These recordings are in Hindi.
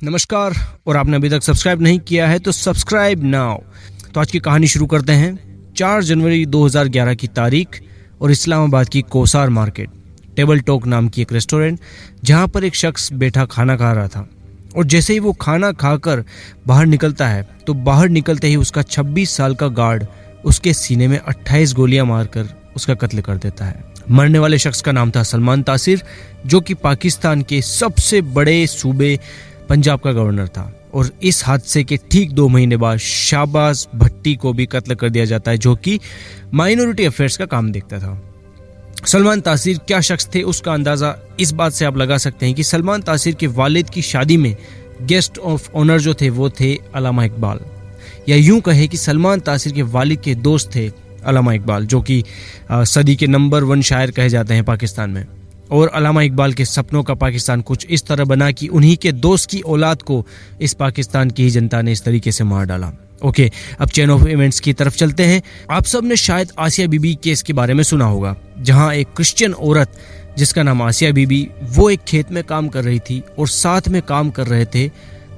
नमस्कार। और आपने अभी तक सब्सक्राइब नहीं किया है तो सब्सक्राइब नाउ। तो आज की कहानी शुरू करते हैं। 4 जनवरी 2011 की तारीख और इस्लामाबाद की कोसार मार्केट, टेबल टॉक नाम की एक रेस्टोरेंट, जहां पर एक शख्स बैठा खाना खा रहा था। और जैसे ही वो खाना खाकर बाहर निकलता है तो बाहर निकलते ही उसका 26 साल का गार्ड उसके सीने में 28 गोलियां मारकर उसका कत्ल कर देता है। मरने वाले शख्स का नाम था सलमान तासिर, जो कि पाकिस्तान के सबसे बड़े सूबे पंजाब का गवर्नर था। और इस हादसे के ठीक 2 महीने बाद शाहबाज भट्टी को भी कत्ल कर दिया जाता है, जो कि माइनॉरिटी अफेयर्स का काम देखता था। सलमान तासिर क्या शख्स थे उसका अंदाजा इस बात से आप लगा सकते हैं कि सलमान तासिर के वालिद की शादी में गेस्ट ऑफ ऑनर जो थे वो थे अल्लामा इकबाल, या यूं कहे कि सलमान तासिर के वालिद के दोस्त थे अल्लामा इकबाल, जो कि सदी के नंबर 1 शायर कहे जाते हैं पाकिस्तान में। और अल्लामा इकबाल के सपनों का पाकिस्तान कुछ इस तरह बना कि उन्हीं के दोस्त की औलाद को इस पाकिस्तान की ही जनता ने इस तरीके से मार डाला। ओके, अब चेन ऑफ इवेंट्स की तरफ चलते हैं। आप सब ने शायद आसिया बीबी केस के बारे में सुना होगा, जहां एक क्रिश्चियन औरत जिसका नाम आसिया बीबी, वो एक खेत में काम कर रही थी और साथ में काम कर रहे थे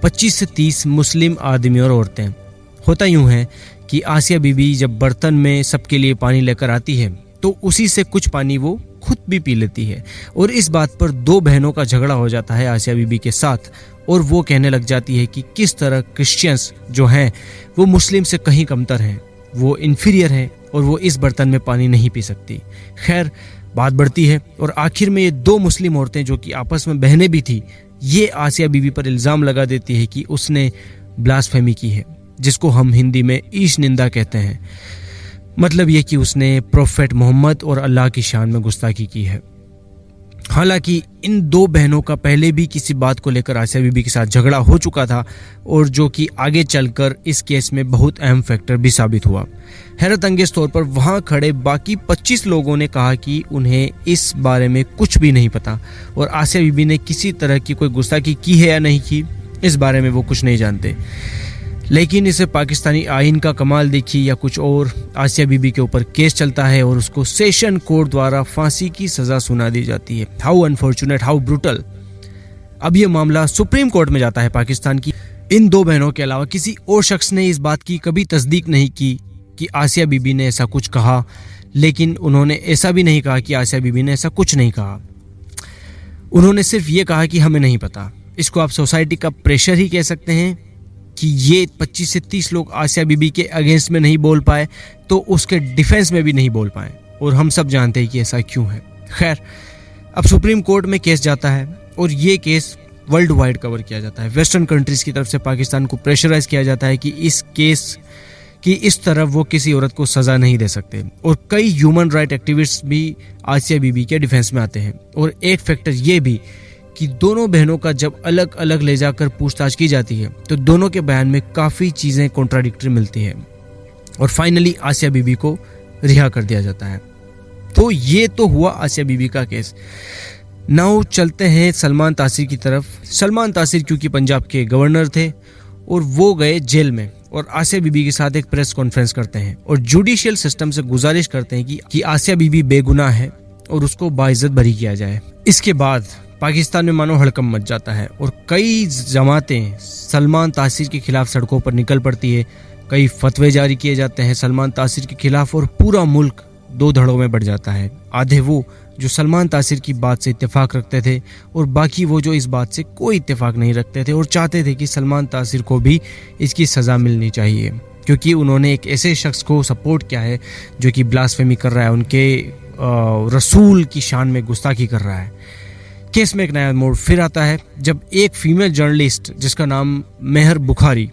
25 से 30 मुस्लिम आदमी और औरतें। होता यूं है कि आसिया बीबी जब बर्तन में सबके लिए पानी लेकर आती है तो उसी से कुछ पानी वो खुद भी पी लेती है। और इस बात पर 2 बहनों का झगड़ा हो जाता है आसिया बीबी के साथ, और वो कहने लग जाती है कि किस तरह क्रिश्चियंस जो हैं वो मुस्लिम से कहीं कमतर हैं, वो इन्फीरियर हैं और वो इस बर्तन में पानी नहीं पी सकती। खैर, बात बढ़ती है और आखिर में ये 2 मुस्लिम औरतें, जो कि आपस में बहनें भी थी, ये आसिया बीबी पर इल्ज़ाम लगा देती है कि उसने ब्लास्फेमी की है, जिसको हम हिंदी में ईश निंदा कहते हैं। मतलब ये कि उसने प्रोफेट मोहम्मद और अल्लाह की शान में गुस्ताखी की है। हालांकि इन 2 बहनों का पहले भी किसी बात को लेकर आसिया बीबी के साथ झगड़ा हो चुका था, और जो कि आगे चलकर इस केस में बहुत अहम फैक्टर भी साबित हुआ। हैरत अंगेज तौर पर वहां खड़े बाकी 25 लोगों ने कहा कि उन्हें इस बारे में कुछ भी नहीं पता, और आसिया बीबी ने किसी तरह की कोई गुस्ताखी की है या नहीं की, इस बारे में वो कुछ नहीं जानते। लेकिन इसे पाकिस्तानी आइन का कमाल देखिए या कुछ और, आसिया बीबी के ऊपर केस चलता है और उसको सेशन कोर्ट द्वारा फांसी की सजा सुना दी जाती है। How unfortunate, how brutal. अब ये मामला सुप्रीम कोर्ट में जाता है पाकिस्तान की। इन 2 बहनों के अलावा किसी और शख्स ने इस बात की कभी तस्दीक नहीं की कि आसिया बीबी ने ऐसा कुछ कहा, लेकिन उन्होंने ऐसा भी नहीं कहा कि आसिया बीबी ने ऐसा कुछ नहीं कहा। उन्होंने सिर्फ ये कहा कि हमें नहीं पता। इसको आप सोसाइटी का प्रेशर ही कह सकते हैं कि ये 25 से 30 लोग आसिया बीबी के अगेंस्ट में नहीं बोल पाए तो उसके डिफेंस में भी नहीं बोल पाए, और हम सब जानते हैं कि ऐसा क्यों है। खैर, अब सुप्रीम कोर्ट में केस जाता है और ये केस वर्ल्ड वाइड कवर किया जाता है। वेस्टर्न कंट्रीज की तरफ से पाकिस्तान को प्रेशराइज किया जाता है कि इस केस की इस तरफ वो किसी औरत को सजा नहीं दे सकते, और कई ह्यूमन राइट एक्टिविस्ट भी आसिया बीबी के डिफेंस में आते हैं। और एक फैक्टर ये भी कि दोनों बहनों का जब अलग अलग ले जाकर पूछताछ की जाती है तो दोनों के बयान में काफ़ी चीज़ें कॉन्ट्राडिक्टरी मिलती है, और फाइनली आसिया बीबी को रिहा कर दिया जाता है। तो ये तो हुआ आसिया बीबी का केस। नाउ चलते हैं सलमान तासिर की तरफ। सलमान तासिर क्योंकि पंजाब के गवर्नर थे और वो गए जेल में, और आसिया बीबी के साथ एक प्रेस कॉन्फ्रेंस करते हैं और जुडिशियल सिस्टम से गुजारिश करते हैं कि आसिया बीबी बेगुनाह है और उसको बाइज्जत बरी किया जाए। इसके बाद पाकिस्तान में मानो हड़कंप मच जाता है और कई जमातें सलमान तासिर के खिलाफ सड़कों पर निकल पड़ती है। कई फतवे जारी किए जाते हैं सलमान तासिर के खिलाफ, और पूरा मुल्क 2 धड़ों में बढ़ जाता है। आधे वो जो सलमान तासिर की बात से इत्तेफाक रखते थे, और बाकी वो जो इस बात से कोई इत्तेफाक नहीं रखते थे और चाहते थे कि सलमान तासिर को भी इसकी सज़ा मिलनी चाहिए, क्योंकि उन्होंने एक ऐसे शख्स को सपोर्ट किया है जो कि ब्लास्फेमी कर रहा है, उनके रसूल की शान में गुस्ताखी कर रहा है। केस में एक नया मोड़ फिर आता है जब एक फीमेल जर्नलिस्ट जिसका नाम मेहर बुखारी,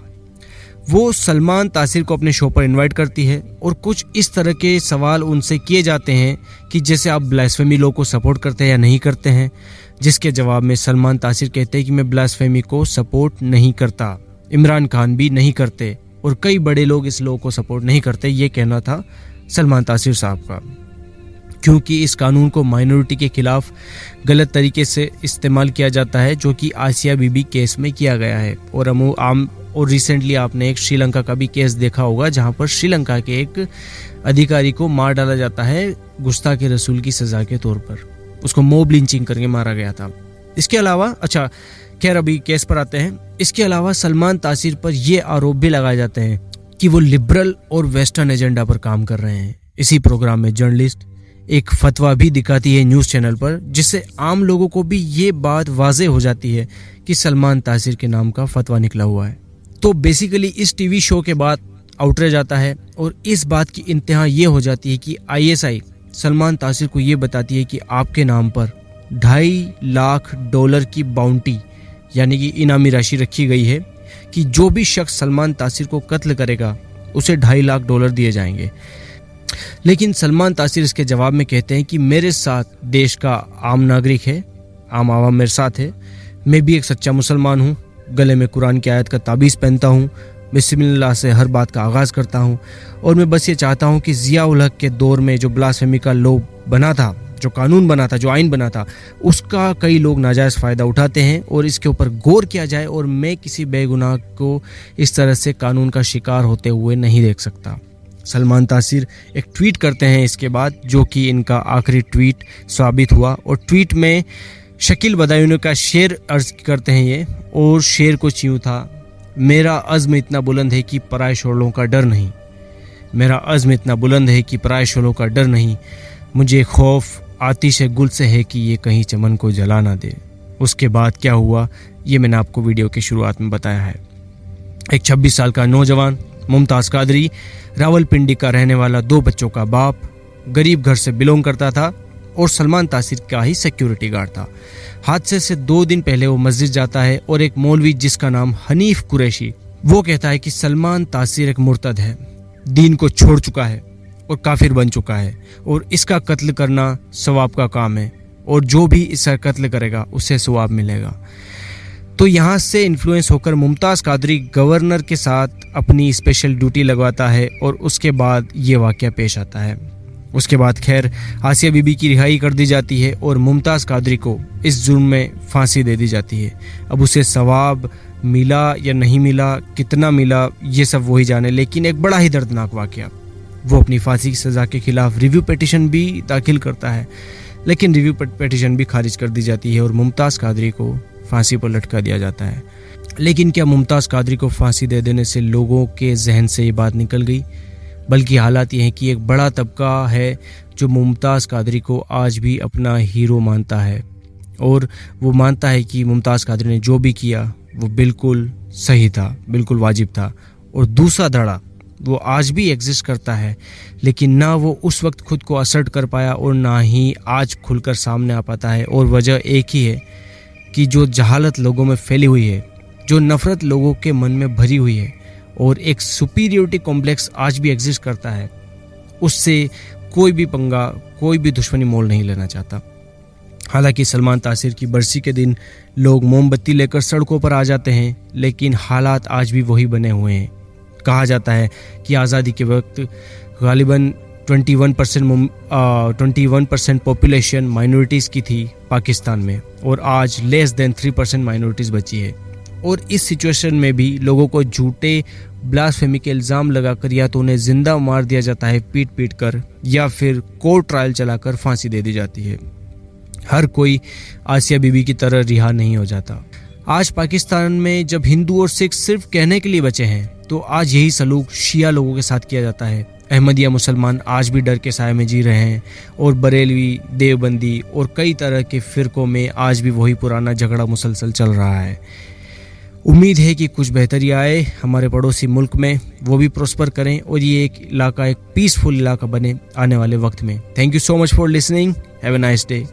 वो सलमान तासिर को अपने शो पर इनवाइट करती है और कुछ इस तरह के सवाल उनसे किए जाते हैं कि जैसे आप ब्लास्फेमी लॉ को सपोर्ट करते हैं या नहीं करते हैं, जिसके जवाब में सलमान तासिर कहते हैं कि मैं ब्लास्फेमी को सपोर्ट नहीं करता, इमरान खान भी नहीं करते और कई बड़े लोग इस लॉ को सपोर्ट नहीं करते। ये कहना था सलमान तासिर साहब का, क्योंकि इस कानून को माइनॉरिटी के खिलाफ गलत तरीके से इस्तेमाल किया जाता है, जो कि आसिया बीबी केस में किया गया है। और रिसेंटली आपने एक श्रीलंका का भी केस देखा होगा, जहां पर श्रीलंका के एक अधिकारी को मार डाला जाता है गुस्ताखे रसूल की सजा के तौर पर। उसको मॉब लिंचिंग करके मारा गया था। इसके अलावा खैर अभी केस पर आते हैं। इसके अलावा सलमान तासीर पर यह आरोप भी लगाए जाते हैं कि वो लिबरल और वेस्टर्न एजेंडा पर काम कर रहे हैं। इसी प्रोग्राम में जर्नलिस्ट एक फतवा भी दिखाती है न्यूज़ चैनल पर, जिससे आम लोगों को भी ये बात वाज़ेह हो जाती है कि सलमान तासीर के नाम का फतवा निकला हुआ है। तो बेसिकली इस टीवी शो के बाद आउटरीच आता है और इस बात की इंतहा ये हो जाती है कि ISI सलमान तासीर को ये बताती है कि आपके नाम पर $2.5 लाख की बाउंटी यानी कि इनामी राशि रखी गई है कि जो भी शख्स सलमान तासीर को कत्ल करेगा उसे $2.5 लाख दिए जाएंगे। लेकिन सलमान तासीर इसके जवाब में कहते हैं कि मेरे साथ देश का आम नागरिक है, आम आवाम मेरे साथ है, मैं भी एक सच्चा मुसलमान हूँ, गले में कुरान की आयत का ताबीज़ पहनता हूँ, बिस्मिल्लाह से हर बात का आगाज़ करता हूँ और मैं बस ये चाहता हूँ कि ज़िया-उल हक के दौर में जो ब्लास्फेमी का लॉ बना था, जो कानून बना था, जो आइन बना था, उसका कई लोग नाजायज़ फ़ायदा उठाते हैं और इसके ऊपर गौर किया जाए और मैं किसी बेगुनाह को इस तरह से कानून का शिकार होते हुए नहीं देख सकता। सलमान तासीर एक ट्वीट करते हैं इसके बाद, जो कि इनका आखिरी ट्वीट साबित हुआ और ट्वीट में शकील बदायूनी का शेर अर्ज करते हैं ये, और शेर कुछ यूँ था, मेरा अज़्म इतना बुलंद है कि पराए शोलों का डर नहीं, मेरा अज़्म इतना बुलंद है कि पराए शोलों का डर नहीं, मुझे खौफ आतिश गुल से है कि ये कहीं चमन को जला ना दे। उसके बाद क्या हुआ ये मैंने आपको वीडियो की शुरुआत में बताया है। एक 26 साल का नौजवान मुमताज़ कादरी, रावलपिंडी का रहने वाला, 2 बच्चों का बाप, गरीब घर से बिलोंग करता था और सलमान तासीर का ही सिक्योरिटी गार्ड था। हादसे से 2 दिन पहले वो मस्जिद जाता है और एक मौलवी जिसका नाम हनीफ कुरैशी, वो कहता है कि सलमान तासीर एक मुर्तद है, दीन को छोड़ चुका है और काफिर बन चुका है और इसका कत्ल करना सवाब का काम है और जो भी इसका कत्ल करेगा उसे सवाब मिलेगा। तो यहाँ से इन्फ्लुएंस होकर मुमताज़ कादरी गवर्नर के साथ अपनी स्पेशल ड्यूटी लगवाता है और उसके बाद ये वाक़या पेश आता है। उसके बाद खैर आसिया बीबी की रिहाई कर दी जाती है और मुमताज़ कादरी को इस जुर्म में फांसी दे दी जाती है। अब उसे सवाब मिला या नहीं मिला, कितना मिला, ये सब वही जाने, लेकिन एक बड़ा ही दर्दनाक वाक़या। वो अपनी फांसी की सज़ा के खिलाफ रिव्यू पिटीशन भी दाखिल करता है, लेकिन रिव्यू पिटीशन भी खारिज कर दी जाती है और मुमताज़ कादरी को फांसी पर लटका दिया जाता है। लेकिन क्या मुमताज़ कादरी को फांसी दे देने से लोगों के जहन से ये बात निकल गई? बल्कि हालात ये हैं कि एक बड़ा तबका है जो मुमताज़ कादरी को आज भी अपना हीरो मानता है और वो मानता है कि मुमताज़ कादरी ने जो भी किया वो बिल्कुल सही था, बिल्कुल वाजिब था। और दूसरा धड़ा वो आज भी एग्जिस्ट करता है, लेकिन ना वो उस वक्त खुद को असर्ट कर पाया और ना ही आज खुलकर सामने आ पाता है। और वजह एक ही है कि जो जहालत लोगों में फैली हुई है, जो नफ़रत लोगों के मन में भरी हुई है और एक सुपीरियरिटी कॉम्प्लेक्स आज भी एग्जिस्ट करता है, उससे कोई भी पंगा, कोई भी दुश्मनी मोल नहीं लेना चाहता। हालांकि सलमान तासीर की बरसी के दिन लोग मोमबत्ती लेकर सड़कों पर आ जाते हैं, लेकिन हालात आज भी वही बने हुए हैं। कहा जाता है कि आज़ादी के वक्त गालिबन 21% पॉपुलेशन माइनॉरिटीज़ की थी पाकिस्तान में और आज लेस देन 3% माइनॉरिटीज़ बची है। और इस सिचुएशन में भी लोगों को झूठे ब्लास्फेमी के इल्ज़ाम लगाकर या तो उन्हें जिंदा मार दिया जाता है पीट पीट कर, या फिर कोर्ट ट्रायल चलाकर फांसी दे दी जाती है। हर कोई आसिया बीबी की तरह रिहा नहीं हो जाता। आज पाकिस्तान में जब हिंदू और सिख सिर्फ कहने के लिए बचे हैं, तो आज यही सलूक शिया लोगों के साथ किया जाता है। अहमदिया मुसलमान आज भी डर के साए में जी रहे हैं और बरेलवी, देवबंदी और कई तरह के फ़िरक़ों में आज भी वही पुराना झगड़ा मुसलसल चल रहा है। उम्मीद है कि कुछ बेहतरी आए हमारे पड़ोसी मुल्क में, वो भी प्रॉस्पर करें और ये एक इलाका एक पीसफुल इलाका बने आने वाले वक्त में। Thank you so much for listening. Have a nice day.